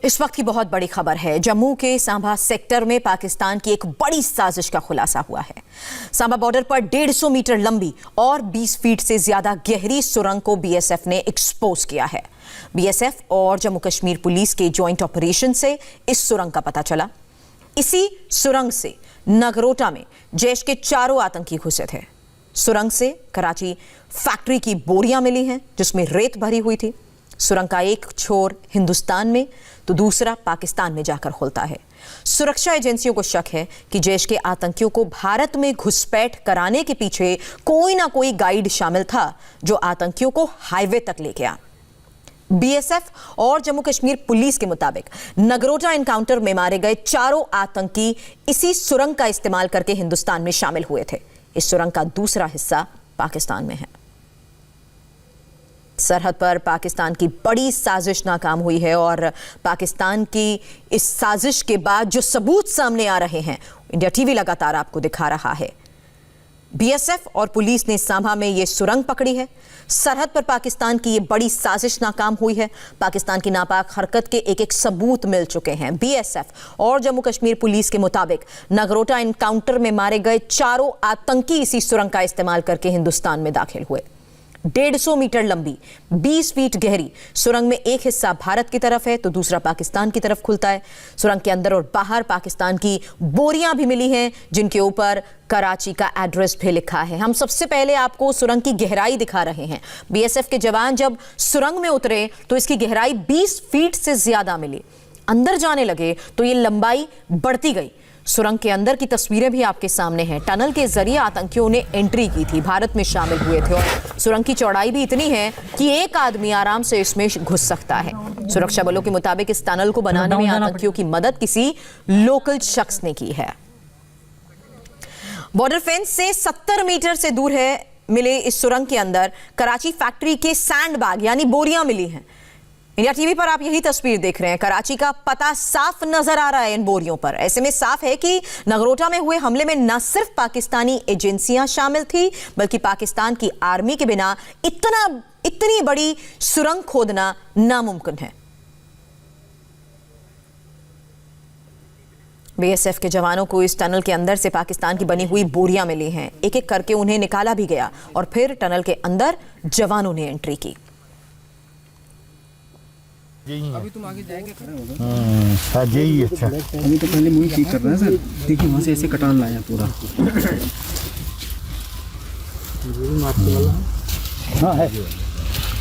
इस वक्त की बहुत बड़ी खबर है। जम्मू के सांबा सेक्टर में पाकिस्तान की एक बड़ी साजिश का खुलासा हुआ है। सांबा बॉर्डर पर 150 मीटर लंबी और 20 फीट से ज्यादा गहरी सुरंग को बीएसएफ ने एक्सपोज किया है। बीएसएफ और जम्मू कश्मीर पुलिस के ज्वाइंट ऑपरेशन से इस सुरंग का पता चला। इसी सुरंग से नगरोटा में जैश के 4 आतंकी घुसे थे। सुरंग से कराची फैक्ट्री की बोरियां मिली हैं जिसमें रेत भरी हुई थी। सुरंग का एक छोर हिंदुस्तान में तो दूसरा पाकिस्तान में जाकर खुलता है। सुरक्षा एजेंसियों को शक है कि जैश के आतंकियों को भारत में घुसपैठ कराने के पीछे कोई ना कोई गाइड शामिल था जो आतंकियों को हाईवे तक ले गया। बीएसएफ और जम्मू कश्मीर पुलिस के मुताबिक नगरोटा एनकाउंटर में मारे गए 4 आतंकी इसी सुरंग का इस्तेमाल करके हिंदुस्तान में शामिल हुए थे। इस सुरंग का दूसरा हिस्सा पाकिस्तान में है। सरहद पर पाकिस्तान की बड़ी साजिश नाकाम हुई है और पाकिस्तान की इस साजिश के बाद जो सबूत सामने आ रहे हैं इंडिया टीवी लगातार आपको दिखा रहा है। बीएसएफ और पुलिस ने सांबा में ये सुरंग पकड़ी है। सरहद पर पाकिस्तान की ये बड़ी साजिश नाकाम हुई है। पाकिस्तान की नापाक हरकत के एक सबूत मिल चुके हैं। बीएसएफ और जम्मू कश्मीर पुलिस के मुताबिक नगरोटा एनकाउंटर में मारे गए 4 आतंकी इसी सुरंग का इस्तेमाल करके हिंदुस्तान में दाखिल हुए। 150 मीटर लंबी 20 फीट गहरी सुरंग में एक हिस्सा भारत की तरफ है तो दूसरा पाकिस्तान की तरफ खुलता है। सुरंग के अंदर और बाहर पाकिस्तान की बोरियां भी मिली हैं जिनके ऊपर कराची का एड्रेस भी लिखा है। हम सबसे पहले आपको सुरंग की गहराई दिखा रहे हैं। बीएसएफ के जवान जब सुरंग में उतरे तो इसकी गहराई 20 फीट से ज्यादा मिली। अंदर जाने लगे तो ये लंबाई बढ़ती गई। सुरंग के अंदर की तस्वीरें भी आपके सामने हैं। टनल के जरिए आतंकियों ने एंट्री की थी, भारत में शामिल हुए थे और सुरंग की चौड़ाई भी इतनी है कि एक आदमी आराम से इसमें घुस सकता है। सुरक्षा बलों के मुताबिक इस टनल को बनाने में आतंकियों की मदद किसी लोकल शख्स ने की है। बॉर्डर फेंस से 70 मीटर से दूर है मिले इस सुरंग के अंदर कराची फैक्ट्री के सैंडबैग यानी बोरियां मिली हैं। इंडिया टीवी पर आप यही तस्वीर देख रहे हैं। कराची का पता साफ नजर आ रहा है इन बोरियों पर। ऐसे में साफ है कि नगरोटा में हुए हमले में न सिर्फ पाकिस्तानी एजेंसियां शामिल थी बल्कि पाकिस्तान की आर्मी के बिना इतनी बड़ी सुरंग खोदना नामुमकिन है। बीएसएफ के जवानों को इस टनल के अंदर से पाकिस्तान की बनी हुई बोरियां मिली हैं। एक एक करके उन्हें निकाला भी गया और फिर टनल के अंदर जवानों ने एंट्री की। अभी तुम आगे जाएंगे खड़े होगे। यही अच्छा। अभी तो पहले मुझे ठीक करना है सर। देखिए वहाँ से ऐसे कटान लाया पूरा। हाँ है।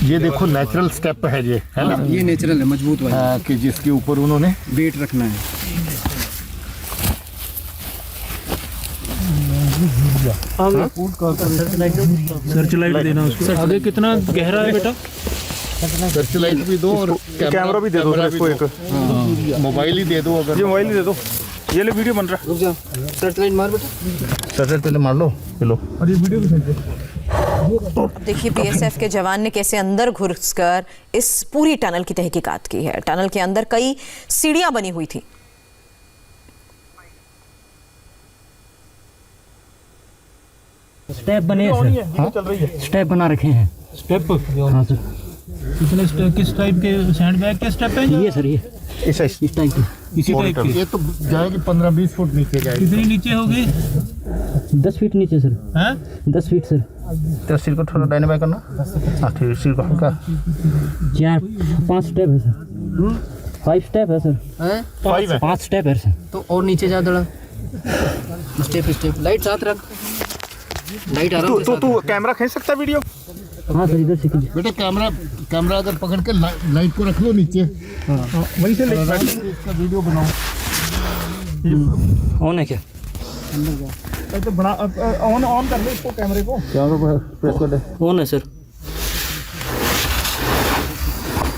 ये देखो नेचुरल स्टेप है ये, है ना? ये नेचुरल है, मजबूत वाला कि जिसके ऊपर उन्होंने वेट रखना है। सर्च लाइट देना उसको। आगे कितना गहरा है बेटा? सर्च लाइट भी दो और कैमरा भी दे दो इसको। एक मोबाइल ही दे दो। अगर ये मोबाइल ही दे दो। ये ले वीडियो बन रहा है। रुक जा, सर्च लाइट मार बेटा। सर्च लाइट पहले मार लो। चलो और ये वीडियो भी दे। अब देखिए बीएसएफ के जवान ने कैसे अंदर घुसकर इस पूरी टनल की तहकीकात की है। टनल के अंदर कई सीढ़ियां बनी हुई थी। स्टेप बने सर। स्टेप बना रखे हैं। स्टेप? हाँ सर। कितने स्टेप, किस टाइप के सैंडबैग के स्टेप हैं? ये सर, ये इस टाइप के। इसी टाइप के। ये तो जाएगी 15-20 फुट नीचे जाएगी। कितनी नीचे होगी? 10 फीट नीचे सर। हैं? 10 फीट सर। तो सिर को थोड़ा डायने बाय करना। हाँ ठीक, सिर को हल्का। 5 स्टेप है सर। 5 स्टेप है सर। 5 स्टेप है सर। तो और नीचे जा दड़ा। स्टेप लाइट साथ रख। लाइट आराम से। तू कैमरा खींच सकता है वीडियो? हाँ सर, इधर से कीजिए। बेटा कैमरा अगर पकड़ के लाइट को रख लो नीचे। वहीं से इसका वीडियो बनाओ। ऑन है क्या? तो बना ऑन कर लो इसको, कैमरे को। कैमरा प्रेस कर दे। ऑन है सर।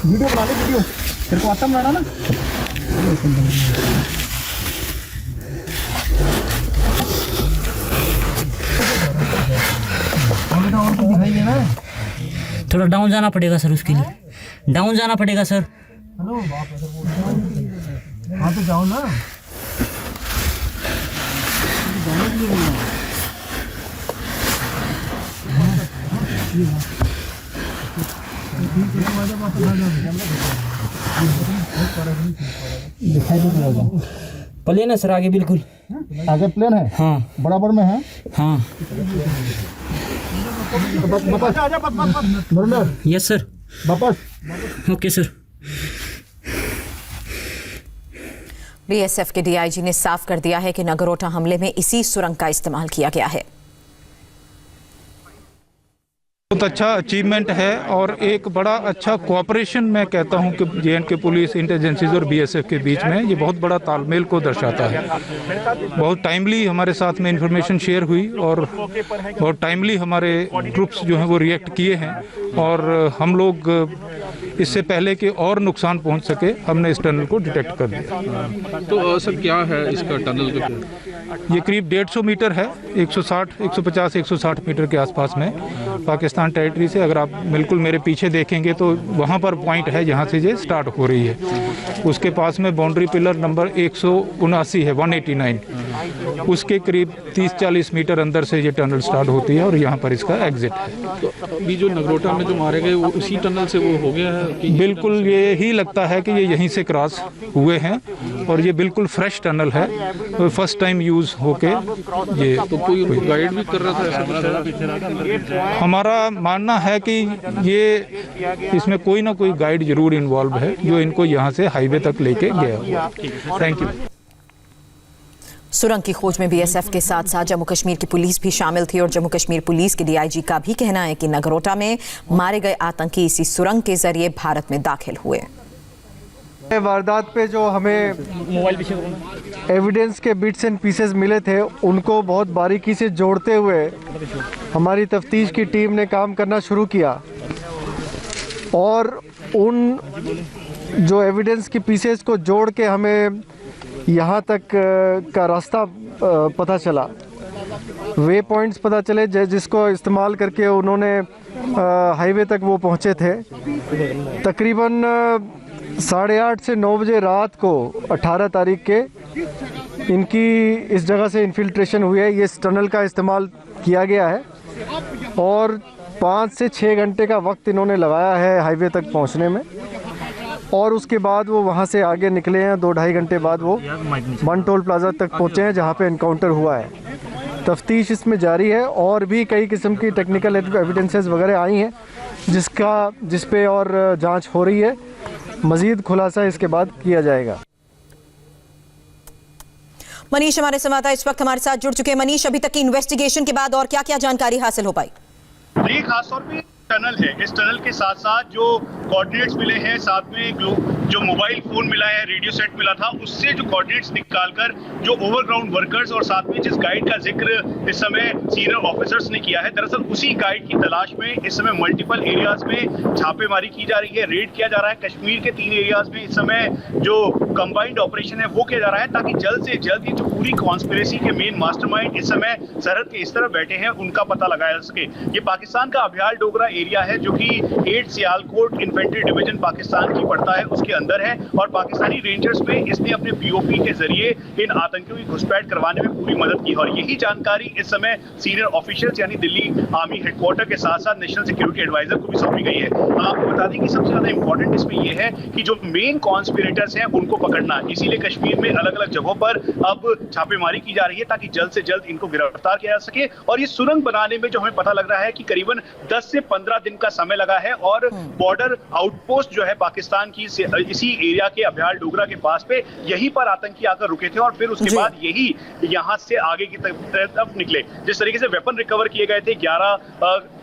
वीडियो बना ले, वीडियो। तेरे को आता बनाना ना? थोड़ा डाउन जाना पड़ेगा सर, उसके लिए डाउन जाना पड़ेगा सर। हाँ तो जाओ ना। दिखाई नहीं पड़ रहा। प्लेन है सर आगे बिल्कुल। आगे प्लेन है, हाँ बराबर में है। हाँ मुरली, यस सर। वापस। Okay sir. बीएसएफ के डीआईजी ने साफ कर दिया है कि नगरोटा हमले में इसी सुरंग का इस्तेमाल किया गया है। बहुत अच्छा अचीवमेंट है और एक बड़ा अच्छा कोऑपरेशन मैं कहता हूं कि जे.एंड.के पुलिस, इंटेलिजेंसीज और बीएसएफ के बीच में ये बहुत बड़ा तालमेल को दर्शाता है। बहुत टाइमली हमारे साथ में इंफॉर्मेशन शेयर हुई और बहुत टाइमली हमारे ट्रुप्स जो हैं वो रिएक्ट किए हैं और हम लोग इससे पहले कि और नुकसान पहुंच सके हमने इस टनल को डिटेक्ट कर दिया। तो सर क्या है इसका टनल का? ये करीब 150 मीटर है, 160, 150, 160 मीटर के आसपास में पाकिस्तान टेरिटरी से। अगर आप बिल्कुल मेरे पीछे देखेंगे तो वहाँ पर पॉइंट है जहाँ से ये स्टार्ट हो रही है। उसके पास में बाउंड्री पिलर नंबर 179 है, 189, उसके करीब 30-40 मीटर अंदर से ये टनल स्टार्ट होती है और यहाँ पर इसका एग्जिट है। तो अभी जो नगरोटा में जो मारे गए वो उसी टनल से वो हो गया है कि? बिल्कुल ये ही लगता है कि ये यहीं से क्रॉस हुए हैं और ये बिल्कुल फ्रेश टनल है, तो फर्स्ट टाइम यूज़ होके ये। तो कोई गाइड भी कर रहा था? हमारा मानना है कि ये इसमें कोई ना कोई गाइड जरूर इन्वॉल्व है जो इनको यहाँ से हाईवे तक लेके गया हुआ। Thank you. सुरंग की खोज में बीएसएफ के साथ साथ जम्मू कश्मीर की पुलिस भी शामिल थी और जम्मू कश्मीर पुलिस के डीआईजी का भी कहना है कि नगरोटा में मारे गए आतंकी इसी सुरंग के जरिए भारत में दाखिल हुए। वारदात पे जो हमें एविडेंस के बिट्स एंड पीसेस मिले थे उनको बहुत बारीकी से जोड़ते हुए हमारी तफ्तीश की टीम ने काम करना शुरू किया और उन जो एविडेंस की पीसेस को जोड़ के हमें यहाँ तक का रास्ता पता चला, वे पॉइंट्स पता चले जिसको इस्तेमाल करके उन्होंने हाईवे तक वो पहुँचे थे। तकरीबन 8:30 से 9 बजे रात को 18 तारीख के इनकी इस जगह से इन्फिल्ट्रेशन हुई है। ये इस टनल का इस्तेमाल किया गया है और 5 से 6 घंटे का वक्त इन्होंने लगाया है हाईवे तक पहुंचने में और उसके बाद वो वहां से आगे निकले हैं। 2-2.5 घंटे बाद वो वन टोल प्लाजा तक पहुंचे हैं जहां पे इनकाउंटर हुआ है। तफ्तीश इसमें जारी है और भी कई किस्म की टेक्निकल एविडेंसेस वगैरह आई हैं जिस पे और जाँच हो रही है। मजीद खुलासा इसके बाद किया जाएगा। मनीष हमारे संवाददाता इस वक्त हमारे साथ जुड़ चुके हैं। मनीष, अभी तक की इन्वेस्टिगेशन के बाद और क्या क्या जानकारी हासिल हो पाई? ये खासतौर पे टनल है, इस टनल के साथ साथ जो कोऑर्डिनेट्स मिले हैं, साथ में जो मोबाइल फोन मिला है, रेडियो सेट मिला था, उससे जो कोऑर्डिनेट्स निकालकर जो ओवरग्राउंड वर्कर्स और साथ में जिस गाइड का जिक्र इस समय सीनियर ऑफिसर्स ने किया है, दरअसल उसी गाइड की तलाश में इस समय मल्टीपल एरियाज में छापेमारी की जा रही है, रेड किया जा रहा है। कश्मीर के 3 एरियाज में इस समय जो कंबाइंड ऑपरेशन है वो किया जा रहा है ताकि जल्द से जल्द ये जो पूरी कॉन्स्पिरेसी के मेन मास्टरमाइंड इस समय सरहद के इस तरफ बैठे हैं उनका पता लगाया जा सके। ये पाकिस्तान का अभ्याल डोगरा एरिया है जो कि 8 सियालकोट इन्फेंट्री डिवीजन पाकिस्तान की पड़ता है, उसके अंदर है और पाकिस्तानी रेंजर्स में इसने अपने पीओपी के जरिए इन आतंकियों की घुसपैठ करवाने में पूरी मदद की और यही जानकारी इस समय सीनियर ऑफिशियल्स यानी दिल्ली आर्मी हेडक्वार्टर के साथ साथ नेशनल सिक्योरिटी एडवाइजर को भी सौंपी गई है। आपको बता दें कि सबसे ज्यादा इंपॉर्टेंट इसमें यह है कि जो मेन कॉन्स्पिरेटर्स हैं उनको पकड़ना, इसीलिए कश्मीर में अलग अलग जगहों पर अब छापेमारी की जा रही है ताकि जल्द से जल्द इनको गिरफ्तार किया जा सके। और ये सुरंग बनाने में जो हमें पता लग रहा है कि करीबन 10 से 15 दिन का समय लगा है और बॉर्डर आउटपोस्ट जो है पाकिस्तान की इसी एरिया के अभ्याल डोगरा के पास पे यहीं पर आतंकी आकर रुके थे और फिर उसके बाद यही यहां से आगे की तरफ निकले। जिस तरीके से वेपन रिकवर किए गए थे, 11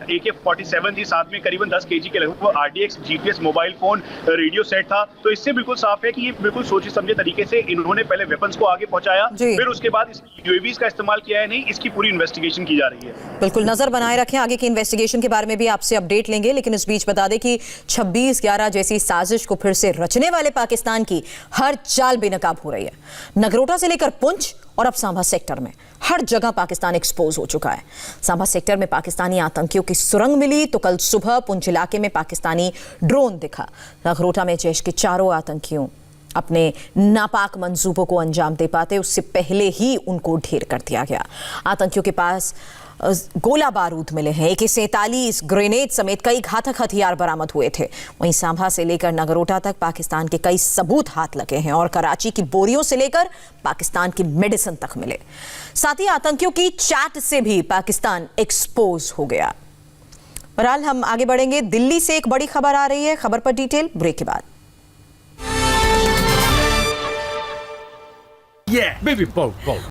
AK-47 थी, साथ में करीबन 10 kg के लगभग RDX GPS mobile phone radio set था, तो इससे बिल्कुल साफ है कि ये बिल्कुल सोचे समझे तरीके से इन्होंने पहले वेपन्स को आगे पहुंचाया, फिर उसके बाद इसमें UAVs का इस्तेमाल किया है नहीं, इसकी पूरी इन्वेस्टिगेशन की जा रही है। बिल्कुल नजर बनाए रखें, आगे की इन्वेस्टिगेशन के बारे में भी आपसे अपडेट लेंगे, लेकिन इस बीच बता दें कि 26/11 जैसी साजिश को फिर से रचने वाले पाकिस्तान की हर चाल बेनकाब हो रही है। नगरोटा से लेकर पुंछ और अब सांभा सेक्टर में हर जगह पाकिस्तान एक्सपोज हो चुका है। सांभा सेक्टर में पाकिस्तानी आतंकियों की सुरंग मिली तो कल सुबह पुंछ इलाके में पाकिस्तानी ड्रोन दिखा। नगरोटा में जैश के 4 आतंकियों अपने नापाक मंसूबों को अंजाम दे पाते उससे पहले ही उनको ढेर कर दिया गया। आतंकियों के पास गोला बारूद मिले हैं, AK-47 ग्रेनेड समेत कई घातक हथियार बरामद हुए थे। वहीं सांभा से लेकर नगरोटा तक पाकिस्तान के कई सबूत हाथ लगे हैं और कराची की बोरियों से लेकर पाकिस्तान की मेडिसिन तक मिले। साथ ही आतंकियों की चैट से भी पाकिस्तान एक्सपोज हो गया। बहरहाल हम आगे बढ़ेंगे। दिल्ली से एक बड़ी खबर आ रही है, खबर पर डिटेल ब्रेक के बाद। Yeah, baby, bow.